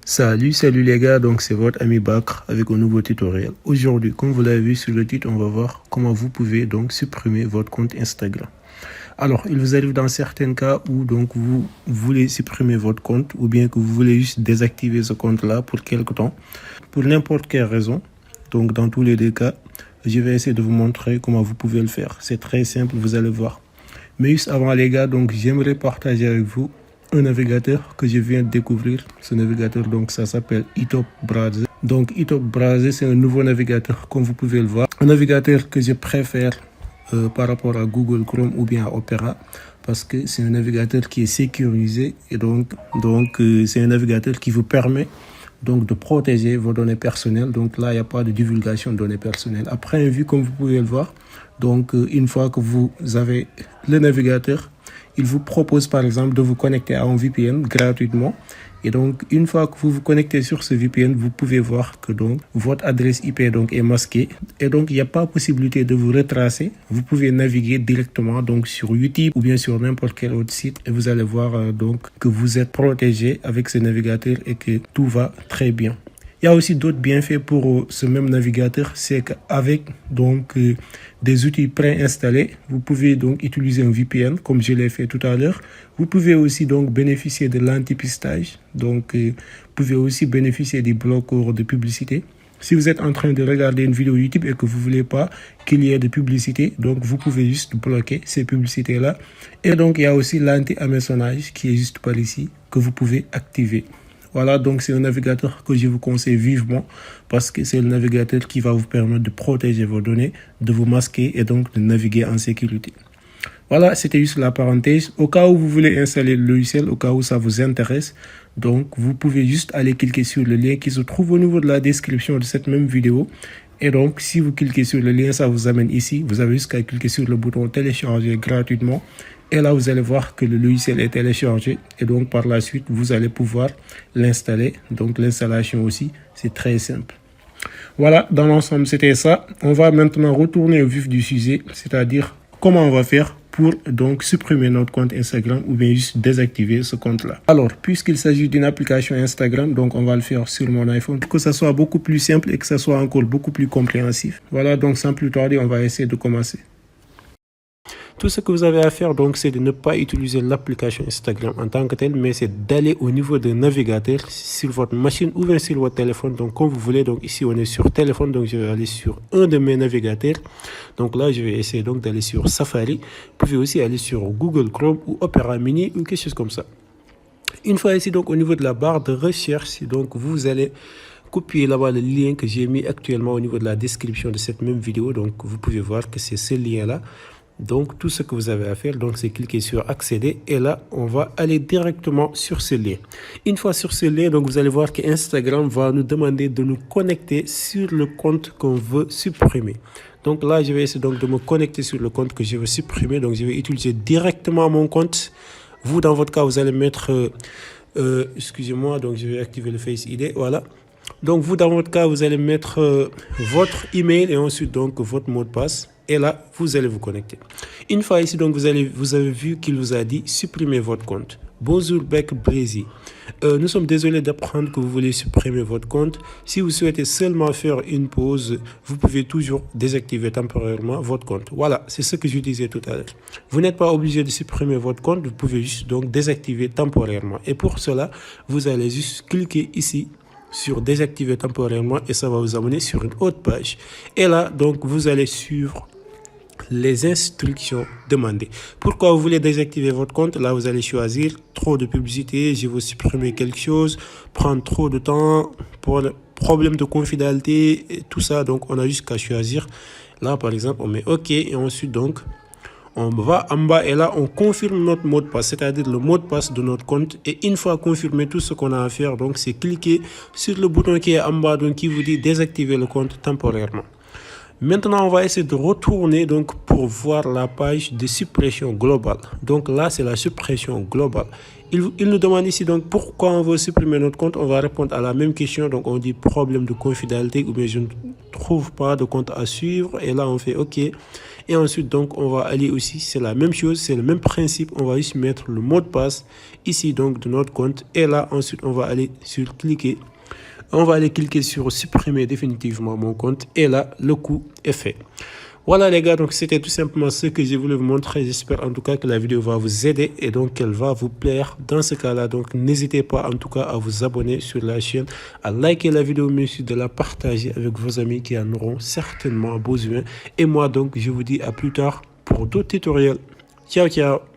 Salut les gars, donc c'est votre ami Bakr avec un nouveau tutoriel. Aujourd'hui, comme vous l'avez vu sur le titre, on va voir comment vous pouvez donc supprimer votre compte Instagram. Alors, il vous arrive dans certains cas où donc vous voulez supprimer votre compte ou bien que vous voulez juste désactiver ce compte-là pour quelque temps, pour n'importe quelle raison. Donc, dans tous les deux cas, je vais essayer de vous montrer comment vous pouvez le faire. C'est très simple, vous allez voir. Mais juste avant les gars, donc j'aimerais partager avec vous un navigateur que je viens de découvrir. Ce navigateur, donc ça s'appelle eTop Browser. Donc eTop Browser, c'est un nouveau navigateur comme vous pouvez le voir. Un navigateur que je préfère par rapport à Google Chrome ou bien à Opera parce que c'est un navigateur qui est sécurisé et donc c'est un navigateur qui vous permet donc de protéger vos données personnelles. Donc là, il n'y a pas de divulgation de données personnelles. Après, vu comme vous pouvez le voir, donc une fois que vous avez le navigateur, il vous propose par exemple de vous connecter à un VPN gratuitement. Et donc, une fois que vous vous connectez sur ce VPN, vous pouvez voir que donc votre adresse IP donc est masquée. Et donc, il n'y a pas possibilité de vous retracer. Vous pouvez naviguer directement donc sur YouTube ou bien sur n'importe quel autre site. Et vous allez voir donc que vous êtes protégé avec ce navigateur et que tout va très bien. Il y a aussi d'autres bienfaits pour ce même navigateur, c'est qu'avec donc des outils préinstallés, vous pouvez donc utiliser un VPN comme je l'ai fait tout à l'heure. Vous pouvez aussi donc bénéficier de l'antipistage, donc vous pouvez aussi bénéficier des bloqueurs de publicité. Si vous êtes en train de regarder une vidéo YouTube et que vous voulez pas qu'il y ait de publicité, donc vous pouvez juste bloquer ces publicités-là. Et donc il y a aussi l'anti-hameçonnage qui est juste par ici que vous pouvez activer. Voilà, donc c'est un navigateur que je vous conseille vivement parce que c'est le navigateur qui va vous permettre de protéger vos données, de vous masquer et donc de naviguer en sécurité. Voilà, c'était juste la parenthèse. Au cas où vous voulez installer le logiciel, au cas où ça vous intéresse, donc vous pouvez juste aller cliquer sur le lien qui se trouve au niveau de la description de cette même vidéo. Et donc, si vous cliquez sur le lien, ça vous amène ici. Vous avez juste qu'à cliquer sur le bouton télécharger gratuitement. Et là, vous allez voir que le logiciel est téléchargé. Et donc, par la suite, vous allez pouvoir l'installer. Donc, l'installation aussi, c'est très simple. Voilà, dans l'ensemble, c'était ça. On va maintenant retourner au vif du sujet, c'est-à-dire comment on va faire pour donc supprimer notre compte Instagram ou bien juste désactiver ce compte-là. Alors, puisqu'il s'agit d'une application Instagram, donc on va le faire sur mon iPhone pour que ça soit beaucoup plus simple et que ça soit encore beaucoup plus compréhensif. Voilà, donc sans plus tarder, on va essayer de commencer. Tout ce que vous avez à faire, donc, c'est de ne pas utiliser l'application Instagram en tant que telle, mais c'est d'aller au niveau d'un navigateur sur votre machine ou bien sur votre téléphone. Donc, comme vous voulez, donc ici, on est sur téléphone, donc je vais aller sur un de mes navigateurs. Donc là, je vais essayer donc d'aller sur Safari. Vous pouvez aussi aller sur Google Chrome ou Opera Mini ou quelque chose comme ça. Une fois ici, donc, au niveau de la barre de recherche, donc, vous allez copier là-bas le lien que j'ai mis actuellement au niveau de la description de cette même vidéo. Donc, vous pouvez voir que c'est ce lien-là. Donc, tout ce que vous avez à faire, donc, c'est cliquer sur accéder et là, on va aller directement sur ce lien. Une fois sur ce lien, donc, vous allez voir que Instagram va nous demander de nous connecter sur le compte qu'on veut supprimer. Donc là, je vais essayer donc de me connecter sur le compte que je veux supprimer. Donc, je vais utiliser directement mon compte. Vous, dans votre cas, vous allez mettre, excusez-moi, donc je vais activer le Face ID, voilà. Donc, vous, dans votre cas, vous allez mettre votre email et ensuite, donc, votre mot de passe. Et là, vous allez vous connecter. Une fois ici, donc, vous avez vu qu'il vous a dit supprimer votre compte. Bonjour, Bec Brésil. Nous sommes désolés d'apprendre que vous voulez supprimer votre compte. Si vous souhaitez seulement faire une pause, vous pouvez toujours désactiver temporairement votre compte. Voilà, c'est ce que je disais tout à l'heure. Vous n'êtes pas obligé de supprimer votre compte. Vous pouvez juste donc désactiver temporairement. Et pour cela, vous allez juste cliquer ici sur désactiver temporairement et ça va vous amener sur une autre page. Et là, donc, vous allez suivre les instructions demandées. Pourquoi vous voulez désactiver votre compte? Là, vous allez choisir trop de publicité, je veux supprimer quelque chose, prendre trop de temps pour le problème de confidentialité et tout ça. Donc, on a juste qu'à choisir. Là, par exemple, on met OK et ensuite, donc, on va en bas et là, on confirme notre mot de passe, c'est-à-dire le mot de passe de notre compte. Et une fois confirmé tout ce qu'on a à faire, donc, c'est cliquer sur le bouton qui est en bas, donc, qui vous dit désactiver le compte temporairement. Maintenant, on va essayer de retourner donc pour voir la page de suppression globale. Donc là, c'est la suppression globale. Il nous demande ici donc pourquoi on veut supprimer notre compte. On va répondre à la même question. Donc on dit problème de confidentialité ou bien je ne trouve pas de compte à suivre. Et là on fait OK. Et ensuite donc on va aller aussi, c'est la même chose, c'est le même principe. On va ici mettre le mot de passe ici donc de notre compte. Et là ensuite on va aller sur cliquer. On va aller cliquer sur supprimer définitivement mon compte. Et là le coup est fait. Voilà les gars, donc c'était tout simplement ce que je voulais vous montrer. J'espère en tout cas que la vidéo va vous aider et donc qu'elle va vous plaire dans ce cas-là. Donc n'hésitez pas en tout cas à vous abonner sur la chaîne, à liker la vidéo, mais aussi de la partager avec vos amis qui en auront certainement besoin. Et moi donc je vous dis à plus tard pour d'autres tutoriels. Ciao ciao.